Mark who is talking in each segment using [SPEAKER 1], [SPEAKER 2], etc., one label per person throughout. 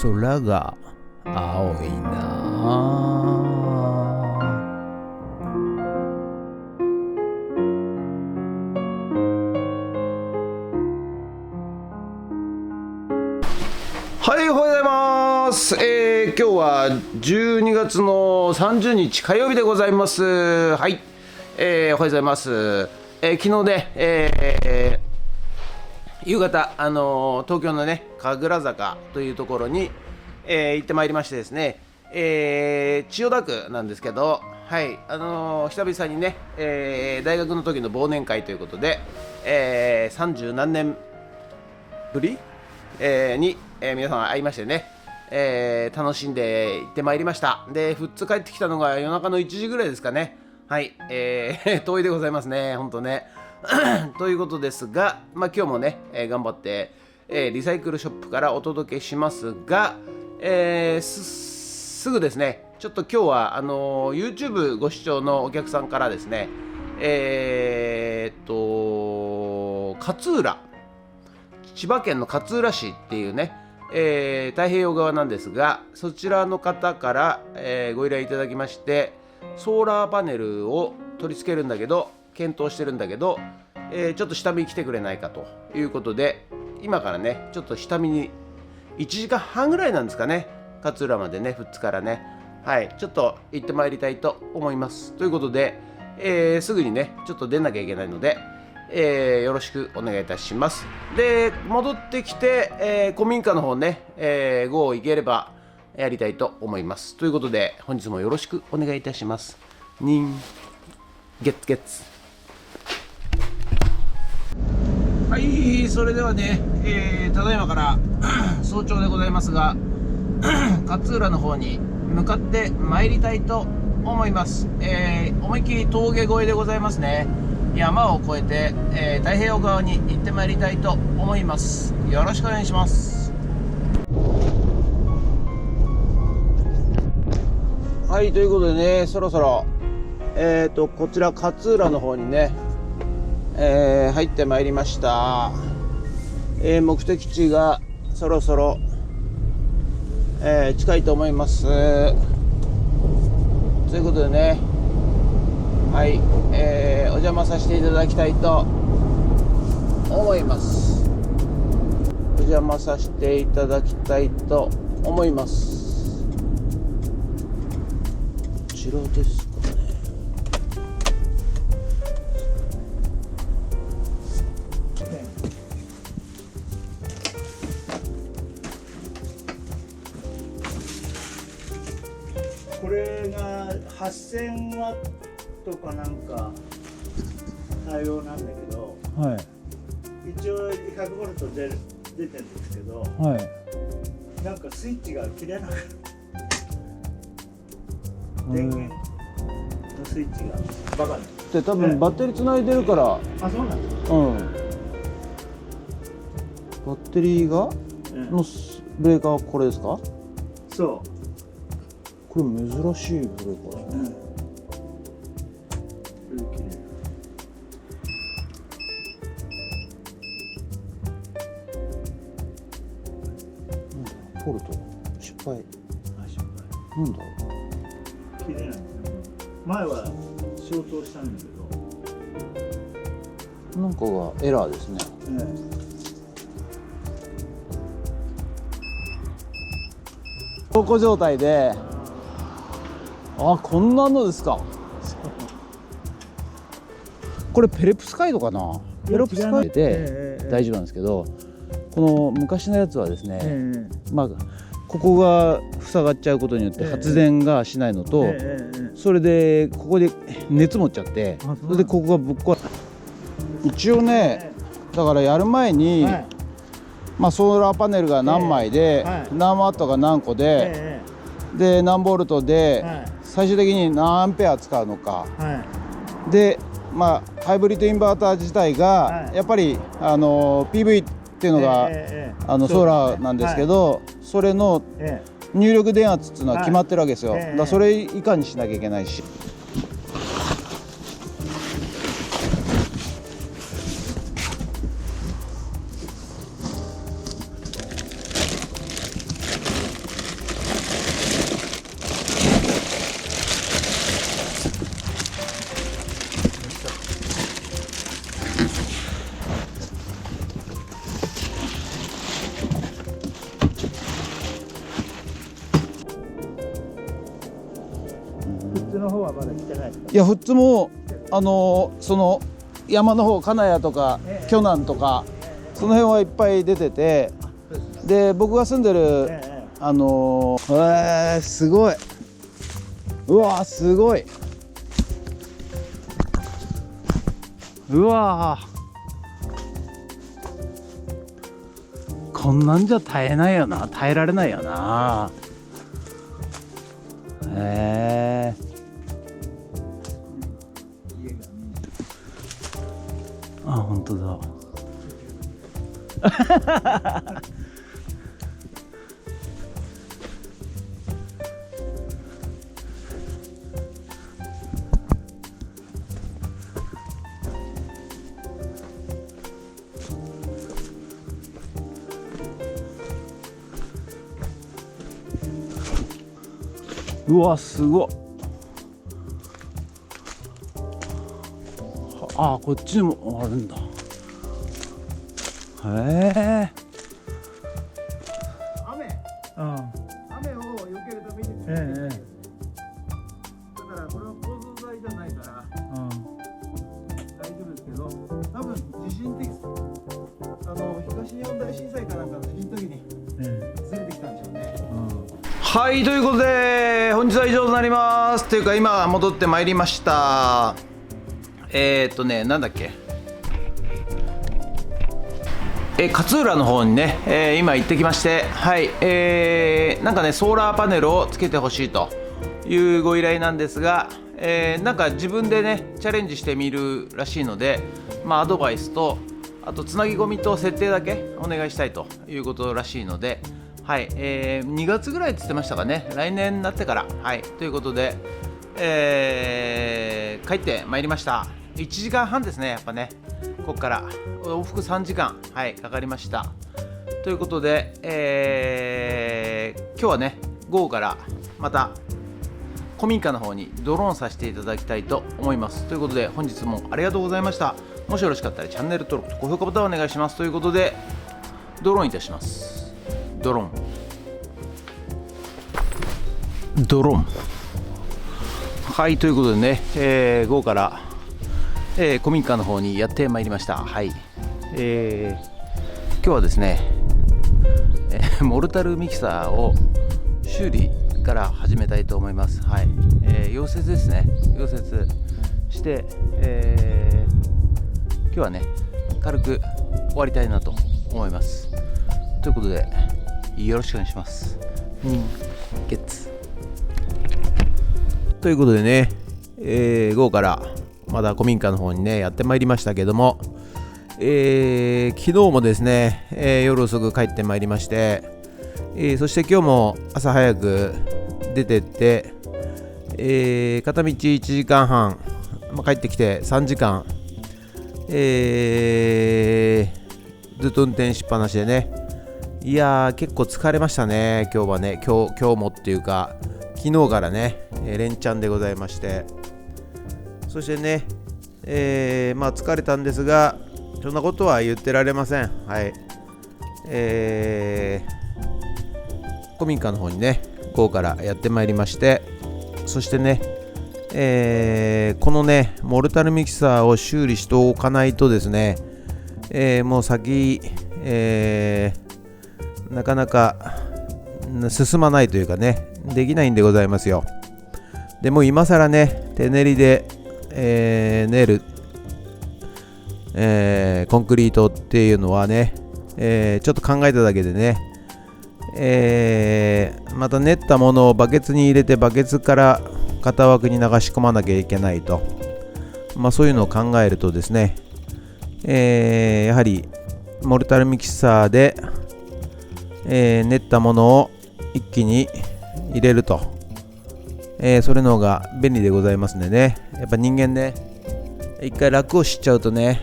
[SPEAKER 1] 空が青いな。はい、おはようございます。今日は12月の30日火曜日でございます。はい、おはようございます。昨日ね、夕方、東京のね神楽坂というところに、行ってまいりましてですね、千代田区なんですけど、はい、久々にね、大学の時の忘年会ということで、30何年ぶり、に、皆さん会いましてね、楽しんで行ってまいりました。で、ふっつ帰ってきたのが夜中の1時ぐらいですかね。はい、遠いでございますね、ほんとね。ということですが、今日もね、頑張って、リサイクルショップからお届けしますが、すぐですね、ちょっと今日はYouTube ご視聴のお客さんからですね、勝浦、千葉県の勝浦市っていうね、太平洋側なんですが、そちらの方から、ご依頼いただきまして、ソーラーパネルを取り付けるんだけど、検討してるんだけど、ちょっと下見に来てくれないかということで、今からねちょっと下見に1時間半ぐらいなんですかね、勝浦までね、富津からね、はい、ちょっと行ってまいりたいと思います。ということで、すぐにねちょっと出なきゃいけないので、よろしくお願いいたします。で、戻ってきて、古民家の方ね、行ければやりたいと思います。ということで、本日もよろしくお願いいたします。ゲッツゲッツ。はい、それではね、ただいまから早朝でございますが、勝浦の方に向かって参りたいと思います。思いっきり峠越えでございますね。山を越えて、太平洋側に行ってまいりたいと思います。よろしくお願いします。はい、ということでね、そろそろこちら勝浦の方にね、入ってまいりました。目的地がそろそろ、近いと思います。ということでね、はい、お邪魔させていただきたいと思います。お邪魔させていただきたいと思います。こちらですかね。
[SPEAKER 2] これが8000ワットかなんか対応なんだけど、
[SPEAKER 1] はい、
[SPEAKER 2] 一応100ボルト出てるんですけど、
[SPEAKER 1] はい、
[SPEAKER 2] なんかスイッチが切れなくなる。電源のスイッチがバカね。
[SPEAKER 1] で、多分バッテリーつないでるから、
[SPEAKER 2] あ、そうなんですか。
[SPEAKER 1] バッテリーが、のブレーカーはこれですか？
[SPEAKER 2] そう。
[SPEAKER 1] これ珍しいブレーカーですね。ポルト失敗。なんだろ
[SPEAKER 2] 切れない。前は消灯したんだけど、
[SPEAKER 1] なんかがエラーですね。走行状態で、こんなのですか。これペロプスカイドかな。ペロプスカイドで大丈夫なんですけど、この昔のやつはですね、ここが塞がっちゃうことによって発電がしないのと、それでここで熱持っちゃって、それでここがぶっ壊れ、一応ね、だからやる前に、ソーラーパネルが何枚で、何ワットが何個で、で何ボルトで、最終的に何アンペア使うのか、でハイブリッドインバーター自体が、やっぱりPV っていうのが、ソーラーなんですけど、それの入力電圧っていうのは決まってるわけですよ。だからそれ以下にしなきゃいけないし。
[SPEAKER 2] 普通の方はまだ来てないですか？
[SPEAKER 1] いや富津もその山の方金谷とか鋸南とかその辺はいっぱい出てて、で僕が住んでるすごい、うわすごい、うわこんなんじゃ耐えないよな、耐えられないよな。あ、本当だ。うわすごい。あ、こっちにもあるんだ。へえ。雨を避けるために作ってる。だからこれは構造材じゃないから大丈夫ですけど、多分地震的東日本大震災かなんかの地震の時にずれてきたんでしょうね。はい、ということで本日は以上となります。というか今戻ってまいりました。なんだっけ、勝浦の方にね、今行ってきまして、はい、なんかねソーラーパネルをつけてほしいというご依頼なんですが、なんか自分でねチャレンジしてみるらしいので、まあアドバイスとあとつなぎ込みと設定だけお願いしたいということらしいので、はい、2月ぐらいって言ってましたかね、来年になってから、はい、ということで、帰ってまいりました。1時間半ですね、やっぱね、ここから往復3時間、はい、かかりました。ということで、今日はね、午後からまた古民家の方にドローンさせていただきたいと思います。ということで、本日もありがとうございました。もしよろしかったらチャンネル登録と高評価ボタンをお願いします。ということで、ドローンいたします。ドローン。はい、ということでね、午後から、古民家の方にやってまいりました。はい、今日はですね、モルタルミキサーを修理から始めたいと思います。はい、溶接ですね。溶接して、今日はね軽く終わりたいなと思います。ということでよろしくお願いします。ゲッツということでね、午後からまだ古民家の方にねやってまいりましたけども、昨日もですね、夜遅く帰ってまいりまして、そして今日も朝早く出てって、片道1時間半、帰ってきて3時間、ずっと運転しっぱなしでね、いやー結構疲れましたね。今日はね、今日もっていうか昨日からね、連チャンでございまして、そしてね、疲れたんですがそんなことは言ってられません。はい、古民家の方にね午後からやってまいりまして、そしてね、このねモルタルミキサーを修理しておかないとですね、もう先、なかなか進まないというかね、できないんでございますよ。でも今更ね手練りで、練る、コンクリートっていうのはね、ちょっと考えただけでね、また練ったものをバケツに入れてバケツから型枠に流し込まなきゃいけないと、そういうのを考えるとですね、やはりモルタルミキサーで、練ったものを一気に入れると、それの方が便利でございますんでね、やっぱ人間ね一回楽をしちゃうとね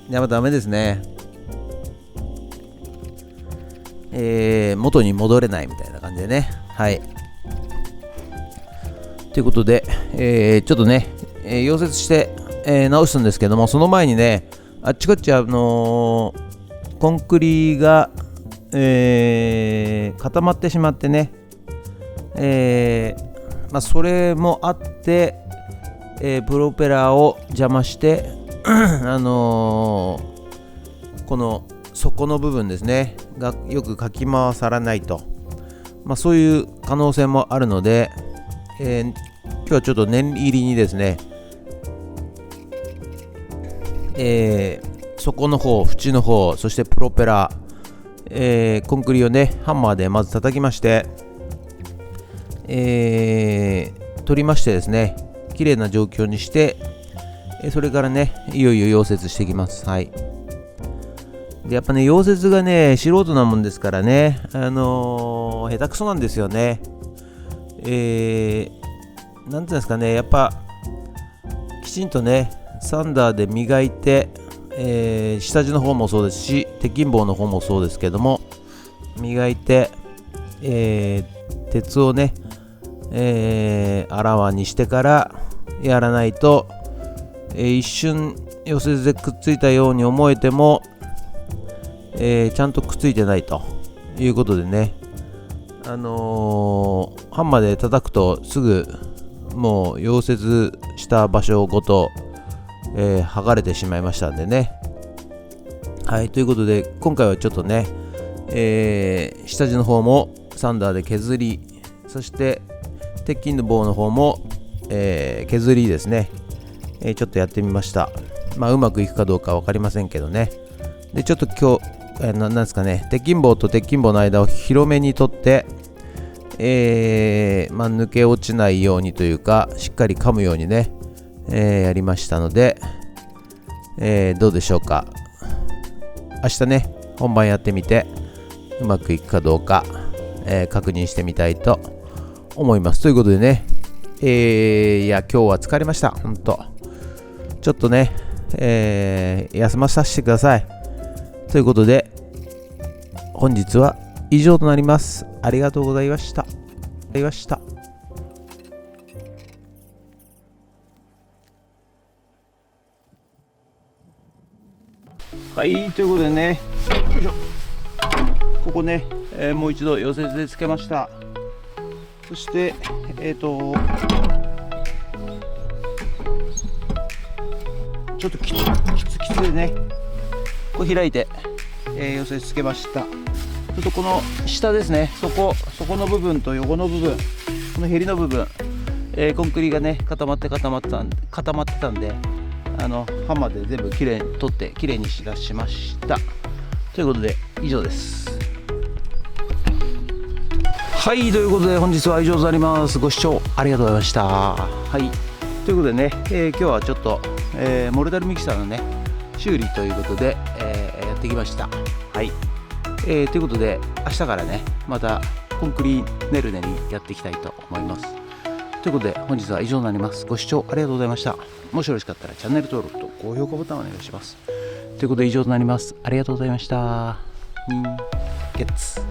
[SPEAKER 1] やっぱダメですね。元に戻れないみたいな感じでね。はい。ということで、ちょっとね、溶接して、直すんですけども、その前にね、あっちこっちコンクリが、固まってしまってね、それもあって、プロペラを邪魔してこの底の部分ですねがよくかき回さらないと、そういう可能性もあるので、今日はちょっと念入りにですね、底の方、縁の方、そしてプロペラ、コンクリをねハンマーでまず叩きまして、取りましてですね、綺麗な状況にして、それからねいよいよ溶接していきます。はい。でやっぱね、溶接がね素人なもんですからね、下手くそなんですよね。なんていうんですかね、やっぱきちんとねサンダーで磨いて、下地の方もそうですし鉄筋棒の方もそうですけども磨いて、鉄をね、あらわにしてからやらないと、一瞬溶接でくっついたように思えても、ちゃんとくっついてないということでね、ハンマーで叩くとすぐもう溶接した場所ごと、剥がれてしまいましたんでね。はい、ということで今回はちょっとね、下地の方もサンダーで削り、そして鉄筋の棒の方も、削りですね、ちょっとやってみました。うまくいくかどうか分かりませんけどね。でちょっと今日なんですかね、鉄筋棒と鉄筋棒の間を広めに取って、抜け落ちないようにというかしっかり噛むようにね、やりましたので、どうでしょうか。明日ね本番やってみてうまくいくかどうか、確認してみたいと思います。ということでね、いや今日は疲れました。本当ちょっとね、休まさせてください。ということで本日は以上となります。ありがとうございました。はい、ということでね、よいしょ、ここね、もう一度溶接でつけました。そしてちょっときつでね、こう開いて、溶接つけました。ちょっとこの下ですね、底の部分と横の部分、このへりの部分、コンクリがね固まってたんで、ハンマーで全部きれいに取ってきれいにしだしました。ということで以上です。はい、ということで本日は以上となります。ご視聴ありがとうございました。はい、ということでね、今日はちょっと、モルタルミキサーのね修理ということで、やってきました。はい、ということで明日からねまたコンクリネルネにやっていきたいと思います。ということで本日は以上になります。ご視聴ありがとうございました。もしよろしかったらチャンネル登録と高評価ボタンをお願いします。ということで以上となります。ありがとうございました。ゲッツ。